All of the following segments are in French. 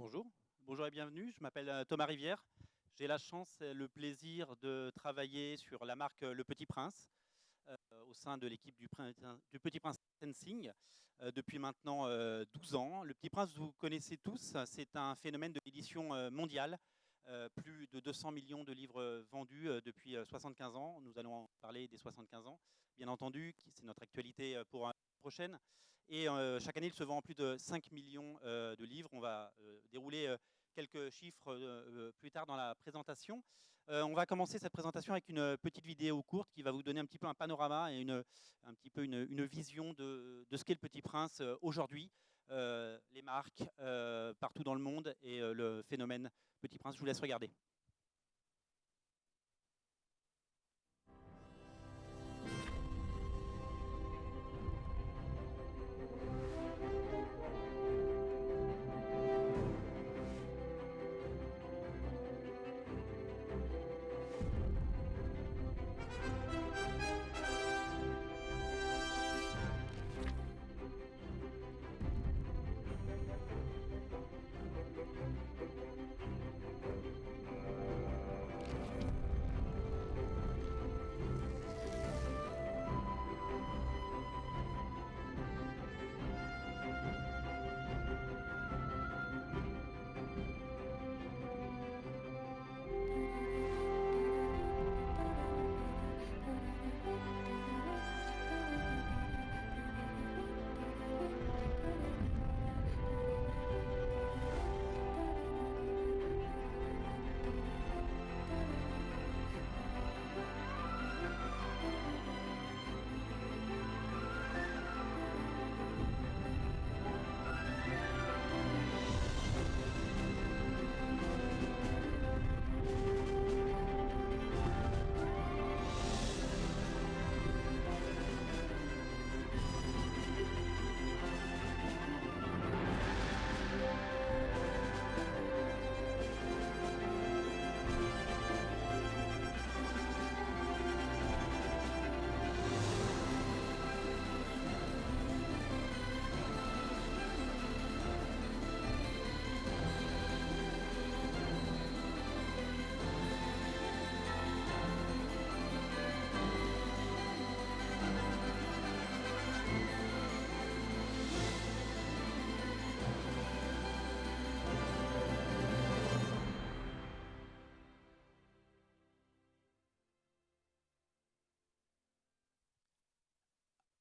Bonjour, bonjour et bienvenue. Je m'appelle Thomas Rivière. J'ai la chance et le plaisir de travailler sur la marque Le Petit Prince au sein de l'équipe du Petit Prince Sensing depuis maintenant 12 ans. Le Petit Prince, vous connaissez tous, c'est un phénomène de l'édition mondiale. Plus de 200 millions de livres vendus depuis 75 ans. Nous allons en parler des 75 ans, bien entendu, c'est notre actualité pour l'année prochaine. Et chaque année, il se vend plus de 5 millions de livres. On va dérouler quelques chiffres plus tard dans la présentation. On va commencer cette présentation avec une petite vidéo courte qui va vous donner un petit peu un panorama et un petit peu une vision de ce qu'est le Petit Prince aujourd'hui, les marques partout dans le monde et le phénomène Petit Prince. Je vous laisse regarder.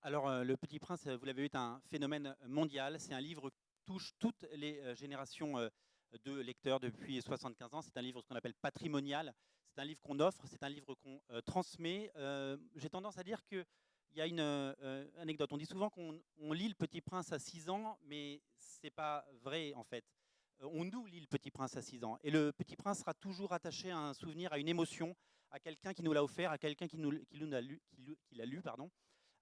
Alors, Le Petit Prince, vous l'avez vu, est un phénomène mondial. C'est un livre qui touche toutes les générations de lecteurs depuis 75 ans. C'est un livre, ce qu'on appelle patrimonial. C'est un livre qu'on offre, c'est un livre qu'on transmet. J'ai tendance à dire qu'il y a une anecdote. On dit souvent qu'on lit Le Petit Prince à 6 ans, mais ce n'est pas vrai en fait. On nous lit Le Petit Prince à 6 ans. Et Le Petit Prince sera toujours attaché à un souvenir, à une émotion, à quelqu'un qui nous l'a offert, à quelqu'un qui l'a lu, pardon,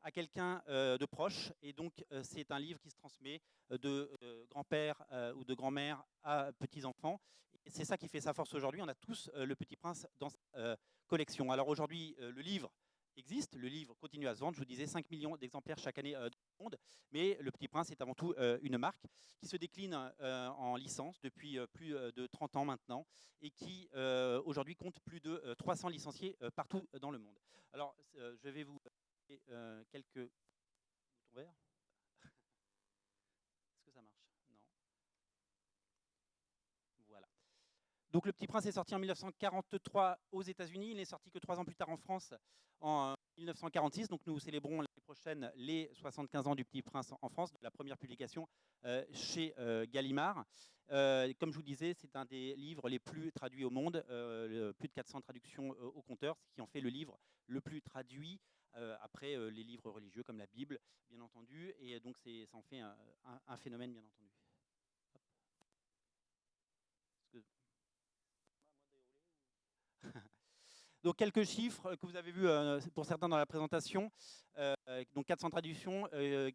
à quelqu'un de proche. Et donc, c'est un livre qui se transmet de grand-père ou de grand-mère à petits-enfants. Et c'est ça qui fait sa force aujourd'hui. On a tous Le Petit Prince dans sa collection. Alors aujourd'hui, le livre existe, le livre continue à se vendre. Je vous disais 5 millions d'exemplaires chaque année dans le monde. Mais Le Petit Prince est avant tout une marque qui se décline en licence depuis plus de 30 ans maintenant et qui aujourd'hui compte plus de 300 licenciés partout dans le monde. Alors, je vais vous quelques boutons verts. Est-ce que ça marche? Non. Voilà. Donc Le Petit Prince est sorti en 1943 aux États-Unis. Il n'est sorti que 3 ans plus tard en France en 1946. Donc nous célébrons l'année prochaine les 75 ans du Petit Prince en France, de la première publication chez Gallimard. Comme je vous disais, c'est un des livres les plus traduits au monde, plus de 400 traductions au compteur, ce qui en fait le livre le plus traduit après les livres religieux comme la Bible, bien entendu. Et donc ça en fait un phénomène, bien entendu. Donc quelques chiffres que vous avez vus pour certains dans la présentation. Donc 400 traductions,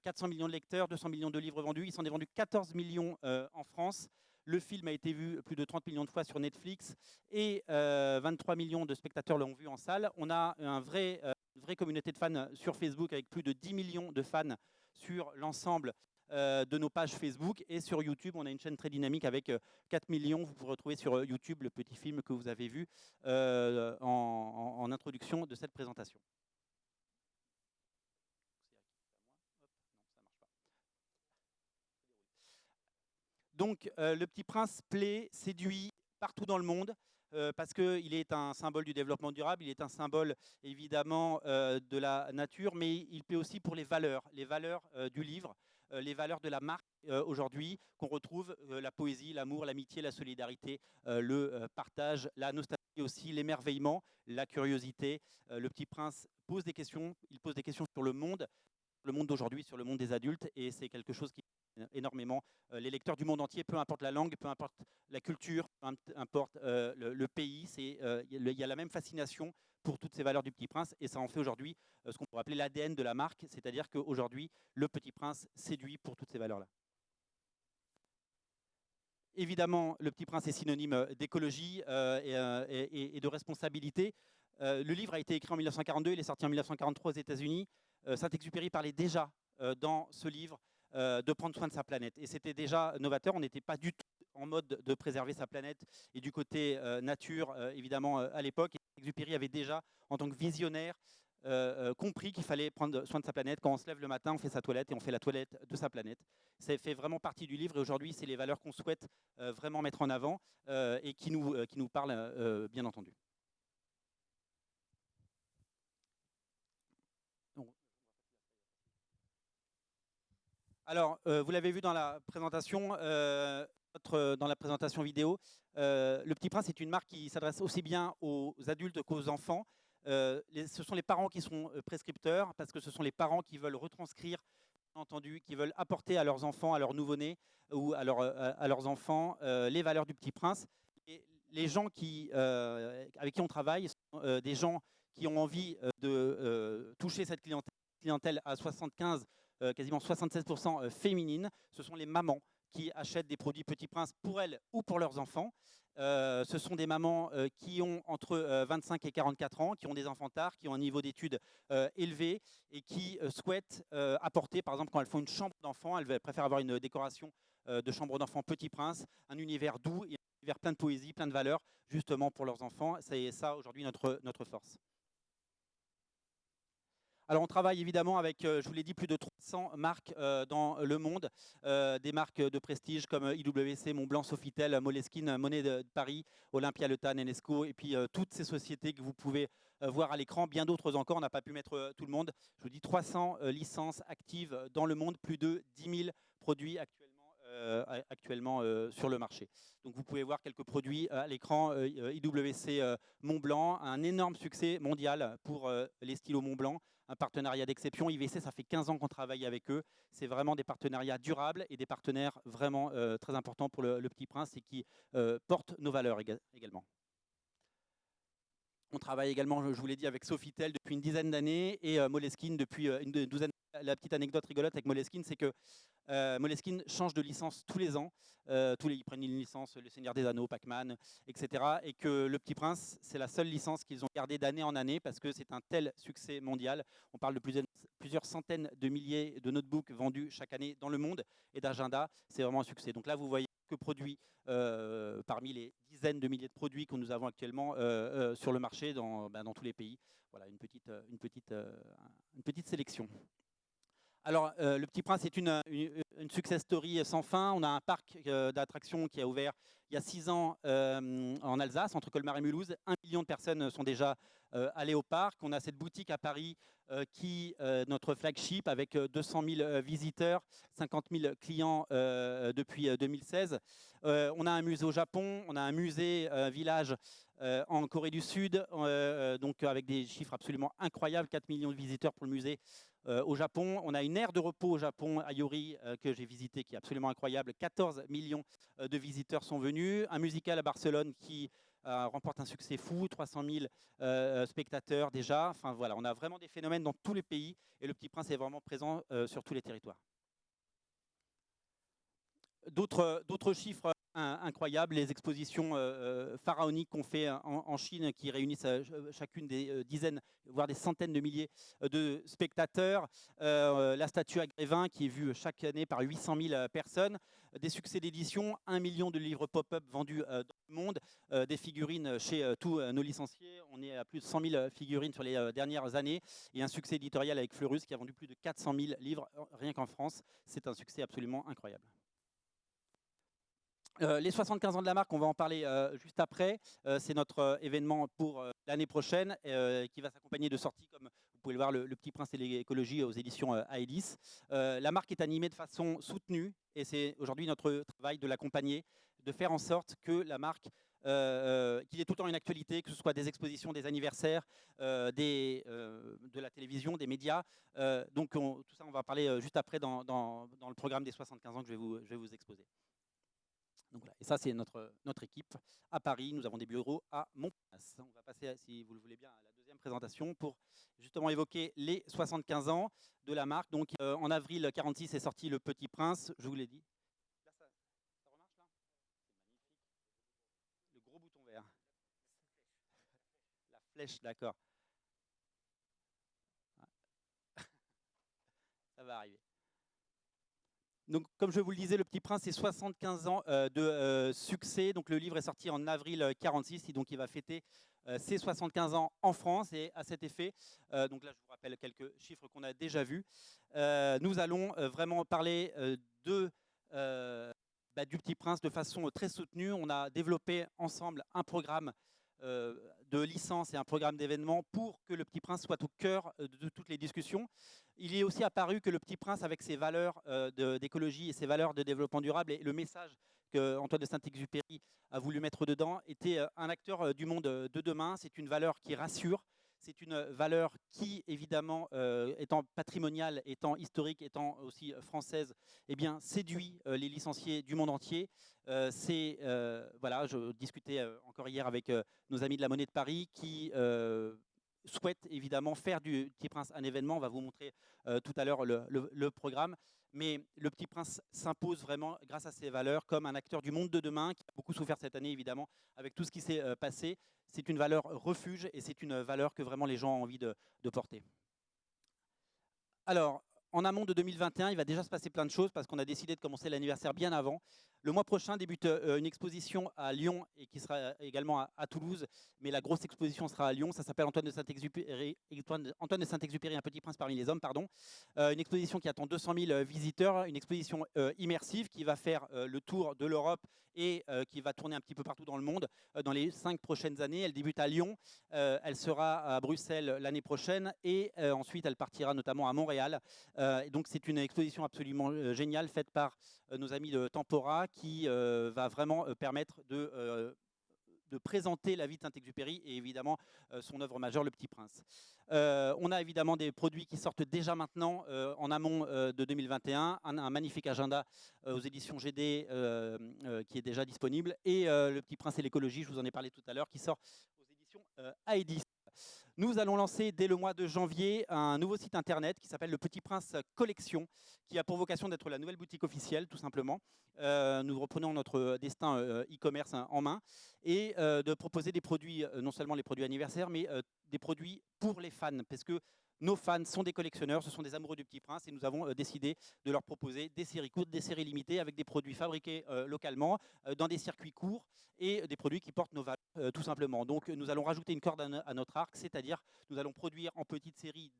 400 millions de lecteurs, 200 millions de livres vendus. Il s'en est vendu 14 millions en France. Le film a été vu plus de 30 millions de fois sur Netflix et 23 millions de spectateurs l'ont vu en salle. On a une vraie communauté de fans sur Facebook avec plus de 10 millions de fans sur l'ensemble de nos pages Facebook. Et sur YouTube, on a une chaîne très dynamique avec 4 millions. Vous pouvez retrouver sur YouTube le petit film que vous avez vu en introduction de cette présentation. Donc, le Petit Prince plaît, séduit partout dans le monde parce qu'il est un symbole du développement durable, il est un symbole évidemment de la nature, mais il plaît aussi pour les valeurs du livre, les valeurs de la marque aujourd'hui qu'on retrouve, la poésie, l'amour, l'amitié, la solidarité, le partage, la nostalgie aussi, l'émerveillement, la curiosité. Le Petit Prince pose des questions, il pose des questions sur le monde d'aujourd'hui, sur le monde des adultes, et c'est quelque chose qui énormément les lecteurs du monde entier, peu importe la langue, peu importe la culture, peu importe le pays, il y a la même fascination pour toutes ces valeurs du Petit Prince, et ça en fait aujourd'hui ce qu'on pourrait appeler l'ADN de la marque, c'est-à-dire qu'aujourd'hui, le Petit Prince séduit pour toutes ces valeurs-là. Évidemment, le Petit Prince est synonyme d'écologie et de responsabilité. Le livre a été écrit en 1942, il est sorti en 1943 aux États-Unis. Saint-Exupéry parlait déjà dans ce livre de prendre soin de sa planète. Et c'était déjà novateur, on n'était pas du tout en mode de préserver sa planète et du côté nature, évidemment, à l'époque. Exupéry avait déjà, en tant que visionnaire, compris qu'il fallait prendre soin de sa planète. Quand on se lève le matin, on fait sa toilette et on fait la toilette de sa planète. Ça fait vraiment partie du livre et aujourd'hui, c'est les valeurs qu'on souhaite vraiment mettre en avant et qui nous parlent, bien entendu. Alors, vous l'avez vu dans la présentation, dans la présentation vidéo, Le Petit Prince est une marque qui s'adresse aussi bien aux adultes qu'aux enfants. Ce sont les parents qui sont prescripteurs parce que ce sont les parents qui veulent retranscrire, entendu, qui veulent apporter à leurs enfants, à leurs nouveau-nés ou à leurs enfants les valeurs du Petit Prince. Et les gens avec qui on travaille sont des gens qui ont envie de toucher cette clientèle à 75, quasiment 76% féminine. Ce sont les mamans qui achètent des produits Petit Prince pour elles ou pour leurs enfants. Ce sont des mamans qui ont entre 25 et 44 ans, qui ont des enfants tard, qui ont un niveau d'études élevé et qui souhaitent apporter, par exemple, quand elles font une chambre d'enfant, elles préfèrent avoir une décoration de chambre d'enfant Petit Prince, un univers doux et un univers plein de poésie, plein de valeurs, justement pour leurs enfants. C'est ça aujourd'hui notre force. Alors on travaille évidemment avec, je vous l'ai dit, plus de 300 marques dans le monde, des marques de prestige comme IWC, Montblanc, Sofitel, Moleskine, Monet de Paris, Olympia, Le Tan, Enesco, et puis toutes ces sociétés que vous pouvez voir à l'écran, bien d'autres encore, on n'a pas pu mettre tout le monde. Je vous dis 300 licences actives dans le monde, plus de 10 000 produits actuellement sur le marché. Donc vous pouvez voir quelques produits à l'écran, IWC Montblanc, un énorme succès mondial pour les stylos Montblanc, un partenariat d'exception. IWC, ça fait 15 ans qu'on travaille avec eux. C'est vraiment des partenariats durables et des partenaires vraiment très importants pour le Petit Prince et qui portent nos valeurs également. On travaille également, je vous l'ai dit, avec Sofitel depuis une dizaine d'années et Moleskine depuis une douzaine. La petite anecdote rigolote avec Moleskine, c'est que Moleskine change de licence tous les ans. Ils prennent une licence, Le Seigneur des Anneaux, Pac-Man, etc. Et que Le Petit Prince, c'est la seule licence qu'ils ont gardée d'année en année parce que c'est un tel succès mondial. On parle de plusieurs centaines de milliers de notebooks vendus chaque année dans le monde et d'agenda. C'est vraiment un succès. Donc là, vous voyez quelques produits parmi les dizaines de milliers de produits que nous avons actuellement sur le marché dans tous les pays. Voilà, une petite sélection. Alors, Le Petit Prince est une success story sans fin. On a un parc d'attractions qui a ouvert il y a 6 ans en Alsace, entre Colmar et Mulhouse. 1 million de personnes sont déjà allées au parc. On a cette boutique à Paris qui est notre flagship avec 200 000 visiteurs, 50 000 clients depuis 2016. On a un musée au Japon, on a un musée village en Corée du Sud, donc avec des chiffres absolument incroyables, 4 millions de visiteurs pour le musée au Japon. On a une aire de repos au Japon, à Yori, que j'ai visité, qui est absolument incroyable. 14 millions de visiteurs sont venus. Un musical à Barcelone qui remporte un succès fou, 300 000 spectateurs déjà. Enfin voilà, on a vraiment des phénomènes dans tous les pays et Le Petit Prince est vraiment présent sur tous les territoires. D'autres chiffres incroyables, les expositions pharaoniques qu'on fait en Chine, qui réunissent chacune des dizaines, voire des centaines de milliers de spectateurs. La statue à Grévin, qui est vue chaque année par 800 000 personnes. Des succès d'édition, 1 million de livres pop-up vendus dans le monde, des figurines chez tous nos licenciés. On est à plus de 100 000 figurines sur les dernières années, et un succès éditorial avec Fleurus qui a vendu plus de 400 000 livres rien qu'en France. C'est un succès absolument incroyable. Les 75 ans de la marque, on va en parler juste après. C'est notre événement pour l'année prochaine qui va s'accompagner de sorties comme vous pouvez le voir, le Petit Prince et l'écologie aux éditions Aélis. La marque est animée de façon soutenue et c'est aujourd'hui notre travail de l'accompagner, de faire en sorte que la marque qu'il y ait tout le temps une actualité, que ce soit des expositions, des anniversaires, de la télévision, des médias. Donc tout ça, on va en parler juste après dans le programme des 75 ans que je vais vous exposer. Donc voilà. Et ça, c'est notre équipe à Paris. Nous avons des bureaux à Montparnasse. On va passer, si vous le voulez bien, à la deuxième présentation pour justement évoquer les 75 ans de la marque. Donc en avril 46 est sorti Le Petit Prince, je vous l'ai dit. Là, ça remarche là ? C'est magnifique. Le gros bouton vert. La flèche, d'accord. Ça va arriver. Donc, comme je vous le disais, Le Petit Prince, c'est 75 ans de succès. Donc, le livre est sorti en avril 46, et donc il va fêter ses 75 ans en France. Et à cet effet, donc là, je vous rappelle quelques chiffres qu'on a déjà vus. Nous allons vraiment parler du Petit Prince de façon très soutenue. On a développé ensemble un programme de licence et un programme d'événements pour que Le Petit Prince soit au cœur de toutes les discussions. Il est aussi apparu que Le Petit Prince, avec ses valeurs d'écologie et ses valeurs de développement durable et le message que Antoine de Saint-Exupéry a voulu mettre dedans, était un acteur du monde de demain. C'est une valeur qui rassure. C'est une valeur qui, évidemment, étant patrimoniale, étant historique, étant aussi française, eh bien, séduit les licenciés du monde entier. Voilà, je discutais encore hier avec nos amis de la Monnaie de Paris qui souhaitent évidemment faire du Petit Prince un événement. On va vous montrer tout à l'heure le programme. Mais Le Petit Prince s'impose vraiment grâce à ses valeurs comme un acteur du monde de demain qui a beaucoup souffert cette année, évidemment, avec tout ce qui s'est passé. C'est une valeur refuge et c'est une valeur que vraiment les gens ont envie de porter. Alors, en amont de 2021, il va déjà se passer plein de choses parce qu'on a décidé de commencer l'anniversaire bien avant. Le mois prochain débute une exposition à Lyon et qui sera également à Toulouse, mais la grosse exposition sera à Lyon. Ça s'appelle Antoine de Saint-Exupéry, Un Petit Prince parmi les hommes, pardon. Une exposition qui attend 200 000 visiteurs, une exposition immersive qui va faire le tour de l'Europe et qui va tourner un petit peu partout dans le monde dans les 5 prochaines années. Elle débute à Lyon, elle sera à Bruxelles l'année prochaine et ensuite elle partira notamment à Montréal. Donc c'est une exposition absolument géniale faite par nos amis de Tempora qui va vraiment permettre de présenter la vie de Saint-Exupéry et évidemment son œuvre majeure, Le Petit Prince. On a évidemment des produits qui sortent déjà maintenant en amont de 2021, un magnifique agenda aux éditions GD qui est déjà disponible, et Le Petit Prince et l'écologie, je vous en ai parlé tout à l'heure, qui sort aux éditions Aédis. Nous allons lancer dès le mois de janvier un nouveau site internet qui s'appelle Le Petit Prince Collection, qui a pour vocation d'être la nouvelle boutique officielle, tout simplement. Nous reprenons notre destin e-commerce en main et de proposer des produits, non seulement les produits anniversaires, mais des produits pour les fans, parce que nos fans sont des collectionneurs, ce sont des amoureux du Petit Prince, et nous avons décidé de leur proposer des séries courtes, des séries limitées, avec des produits fabriqués localement, dans des circuits courts, et des produits qui portent nos valeurs, tout simplement. Donc nous allons rajouter une corde à notre arc, c'est-à-dire nous allons produire en petite série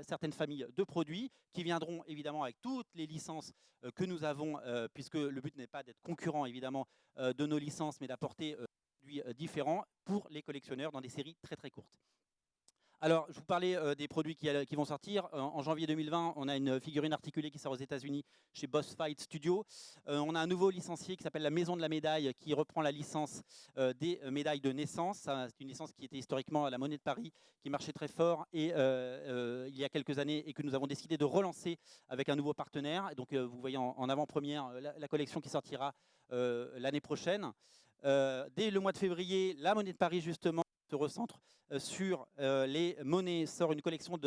certaines familles de produits qui viendront évidemment avec toutes les licences que nous avons, puisque le but n'est pas d'être concurrent évidemment de nos licences, mais d'apporter des produits différents pour les collectionneurs dans des séries très très courtes. Alors, je vous parlais des produits qui vont sortir. En janvier 2020, on a une figurine articulée qui sort aux États-Unis chez Boss Fight Studio. On a un nouveau licencié qui s'appelle la Maison de la Médaille, qui reprend la licence des médailles de naissance. C'est une licence qui était historiquement à la Monnaie de Paris, qui marchait très fort et il y a quelques années, et que nous avons décidé de relancer avec un nouveau partenaire. Et donc, vous voyez en avant-première la collection qui sortira l'année prochaine. Dès le mois de février, la Monnaie de Paris, justement, se recentre sur les monnaies, sort une collection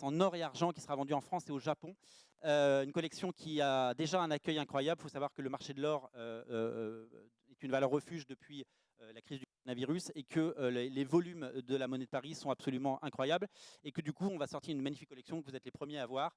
en or et argent qui sera vendue en France et au Japon. une collection qui a déjà un accueil incroyable. Il faut savoir que le marché de l'or est une valeur refuge depuis la crise du coronavirus et que les volumes de la monnaie de Paris sont absolument incroyables et que du coup on va sortir une magnifique collection que vous êtes les premiers à voir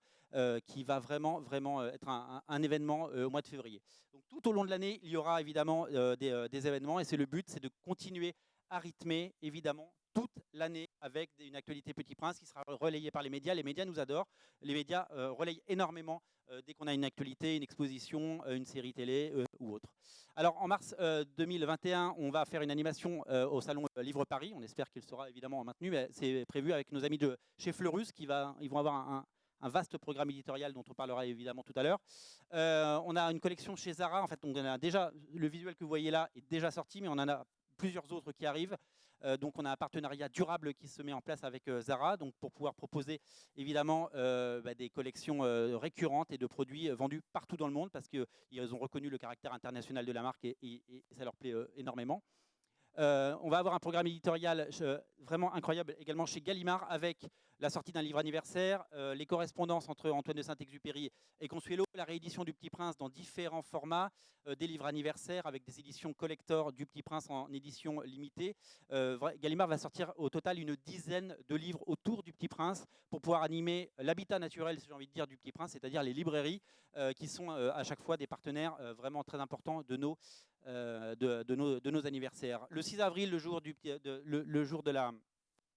qui va vraiment être un événement au mois de février. Donc tout au long de l'année il y aura évidemment des événements et c'est le but, c'est de continuer à rythmer évidemment toute l'année avec une actualité Petit Prince qui sera relayée par les médias. Les médias nous adorent, les médias relayent énormément dès qu'on a une actualité, une exposition, une série télé ou autre. Alors en mars 2021, on va faire une animation au salon Livre Paris. On espère qu'il sera évidemment maintenu, mais c'est prévu avec nos amis de chez Fleurus ils vont avoir un vaste programme éditorial dont on parlera évidemment tout à l'heure. On a une collection chez Zara. En fait, on a déjà, le visuel que vous voyez là est déjà sorti, mais on en a plusieurs autres qui arrivent. Donc on a un partenariat durable qui se met en place avec Zara donc pour pouvoir proposer évidemment des collections récurrentes et de produits vendus partout dans le monde parce qu'ils ont reconnu le caractère international de la marque et ça leur plaît énormément. On va avoir un programme éditorial vraiment incroyable également chez Gallimard avec la sortie d'un livre anniversaire, les correspondances entre Antoine de Saint-Exupéry et Consuelo, la réédition du Petit Prince dans différents formats, des livres anniversaires avec des éditions collector du Petit Prince en édition limitée. Gallimard va sortir au total une dizaine de livres autour du Petit Prince pour pouvoir animer l'habitat naturel, si j'ai envie de dire, du Petit Prince, c'est-à-dire les librairies qui sont à chaque fois des partenaires vraiment très importants de nos anniversaires. Le 6 avril, le jour de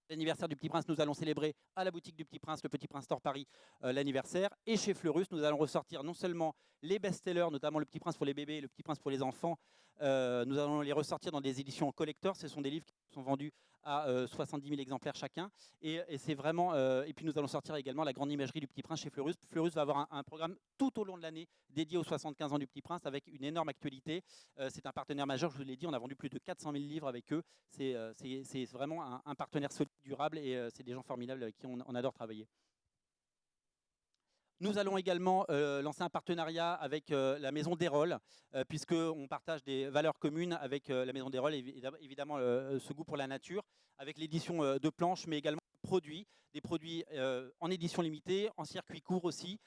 l'anniversaire du Petit Prince, nous allons célébrer à la boutique du Petit Prince, le Petit Prince Store Paris, l'anniversaire. Et chez Fleurus, nous allons ressortir non seulement les best-sellers, notamment le Petit Prince pour les bébés et le Petit Prince pour les enfants. Nous allons les ressortir dans des éditions collector. Ce sont des livres qui sont vendus à 70 000 exemplaires chacun. Et c'est vraiment. Et puis nous allons sortir également la grande imagerie du Petit Prince chez Fleurus. Fleurus va avoir un programme tout au long de l'année dédié aux 75 ans du Petit Prince avec une énorme actualité. C'est un partenaire majeur, je vous l'ai dit, on a vendu plus de 400 000 livres avec eux. C'est vraiment un partenaire solide, durable et c'est des gens formidables avec qui on adore travailler. Nous allons également lancer un partenariat avec la Maison d'Erol, puisqu'on partage des valeurs communes avec la Maison d'Erol, évidemment ce goût pour la nature, avec l'édition de planches, mais également des produits en édition limitée, en circuit court aussi,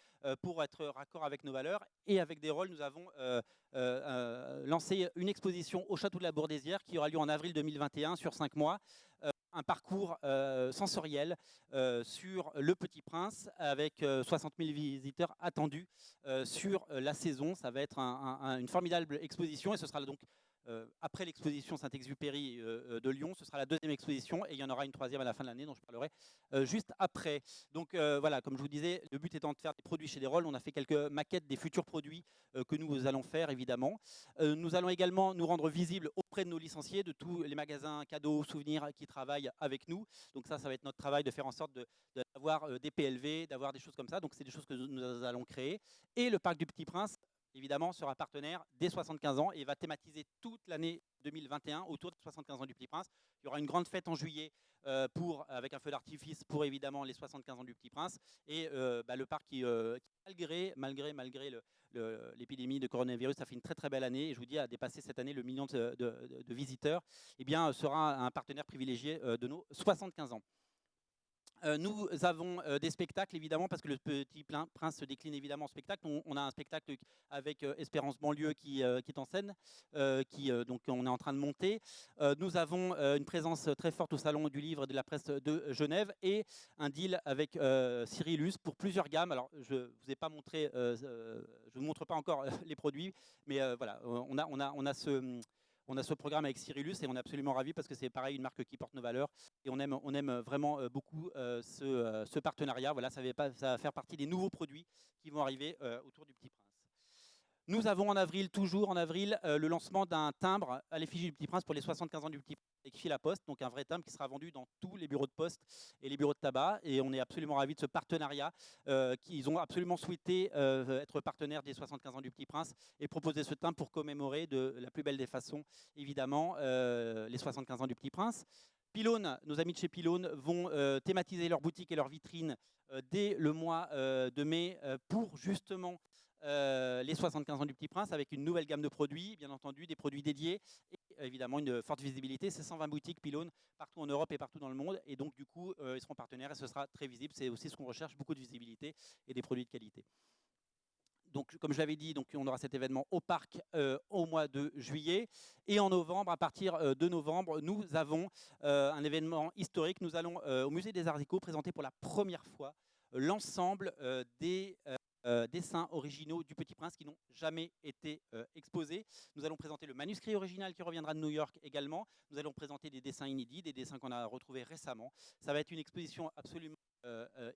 pour être raccord avec nos valeurs. Et avec d'Erol, nous avons lancé une exposition au Château de la Bourdaissière qui aura lieu en avril 2021 sur 5 mois. Un parcours sensoriel sur Le Petit Prince avec 60 000 visiteurs attendus sur la saison. Ça va être une formidable exposition et ce sera donc après l'exposition Saint-Exupéry de Lyon, ce sera la deuxième exposition et il y en aura une troisième à la fin de l'année dont je parlerai juste après. Donc voilà, comme je vous disais, le but étant de faire des produits chez Desrolles, on a fait quelques maquettes des futurs produits que nous allons faire évidemment. Nous allons également nous rendre visibles auprès de nos licenciés, de tous les magasins cadeaux, souvenirs qui travaillent avec nous. Donc ça va être notre travail de faire en sorte d'avoir des PLV, d'avoir des choses comme ça. Donc c'est des choses que nous allons créer. Et le Parc du Petit Prince, évidemment, sera partenaire dès 75 ans et va thématiser toute l'année 2021 autour des 75 ans du Petit Prince. Il y aura une grande fête en juillet avec un feu d'artifice pour évidemment les 75 ans du Petit Prince. Et le parc qui malgré l'épidémie de coronavirus, ça fait une très très belle année et je vous dis a dépassé cette année le million de visiteurs, eh bien, sera un partenaire privilégié de nos 75 ans. Nous avons des spectacles évidemment parce que le Petit Prince se décline évidemment en spectacle. On a un spectacle avec Espérance Banlieue qui est en scène, donc on est en train de monter. Nous avons une présence très forte au Salon du Livre et de la Presse de Genève et un deal avec Cyrillus pour plusieurs gammes. Alors je ne vous ai pas montré, je vous montre pas encore les produits, mais voilà, on a ce programme avec Cyrillus et on est absolument ravis parce que c'est pareil, une marque qui porte nos valeurs et on aime vraiment beaucoup ce partenariat. Voilà, ça va faire partie des nouveaux produits qui vont arriver autour du Petit Prince. Nous avons toujours en avril, le lancement d'un timbre à l'effigie du Petit Prince pour les 75 ans du Petit Prince avec Fil à Poste, donc un vrai timbre qui sera vendu dans tous les bureaux de poste et les bureaux de tabac. Et on est absolument ravis de ce partenariat. Ils ont absolument souhaité être partenaires des 75 ans du Petit Prince et proposer ce timbre pour commémorer de la plus belle des façons, évidemment, les 75 ans du Petit Prince. Pylone, nos amis de chez Pylone vont thématiser leur boutique et leur vitrine dès le mois de mai pour justement les 75 ans du Petit Prince avec une nouvelle gamme de produits, bien entendu, des produits dédiés et évidemment une forte visibilité. C'est 120 boutiques Pylone partout en Europe et partout dans le monde et donc du coup ils seront partenaires et ce sera très visible. C'est aussi ce qu'on recherche, beaucoup de visibilité et des produits de qualité. donc, comme je l'avais dit, donc, on aura cet événement au parc au mois de juillet. Et en novembre, à partir de novembre, nous avons un événement historique. Nous allons au Musée des Arts Déco présenter pour la première fois l'ensemble des dessins originaux du Petit Prince qui n'ont jamais été exposés. Nous allons présenter le manuscrit original qui reviendra de New York également. Nous allons présenter des dessins inédits, des dessins qu'on a retrouvés récemment. Ça va être une exposition absolument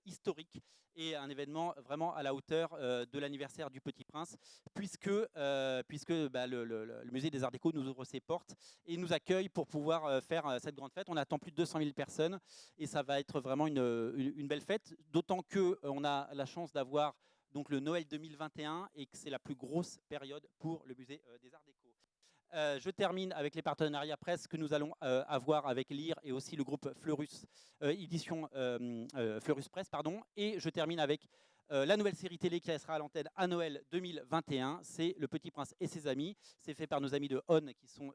historique et un événement vraiment à la hauteur de l'anniversaire du Petit Prince, puisque le Musée des Arts Déco nous ouvre ses portes et nous accueille pour pouvoir faire cette grande fête. On attend plus de 200 000 personnes et ça va être vraiment une belle fête, d'autant qu'on a la chance d'avoir donc le Noël 2021 et que c'est la plus grosse période pour le Musée des Arts Déco. Je termine avec les partenariats presse que nous allons avoir avec Lire et aussi le groupe Fleurus, édition Fleurus Presse, pardon. Et je termine avec la nouvelle série télé qui sera à l'antenne à Noël 2021. C'est Le Petit Prince et ses amis. C'est fait par nos amis de On qui sont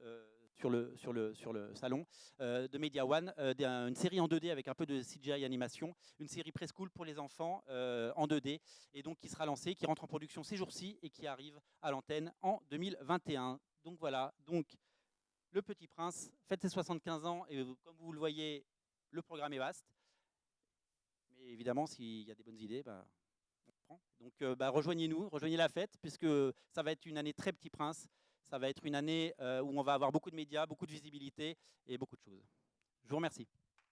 sur le salon de Media One. Une série en 2D avec un peu de CGI animation. Une série preschool pour les enfants en 2D. Et donc qui sera lancée, qui rentre en production ces jours-ci et qui arrive à l'antenne en 2021. Donc voilà, donc Le Petit Prince fête ses 75 ans et comme vous le voyez, le programme est vaste. Mais évidemment, s'il y a des bonnes idées, on prend. Donc rejoignez-nous, rejoignez la fête, puisque ça va être une année très Petit Prince. Ça va être une année où on va avoir beaucoup de médias, beaucoup de visibilité et beaucoup de choses. Je vous remercie.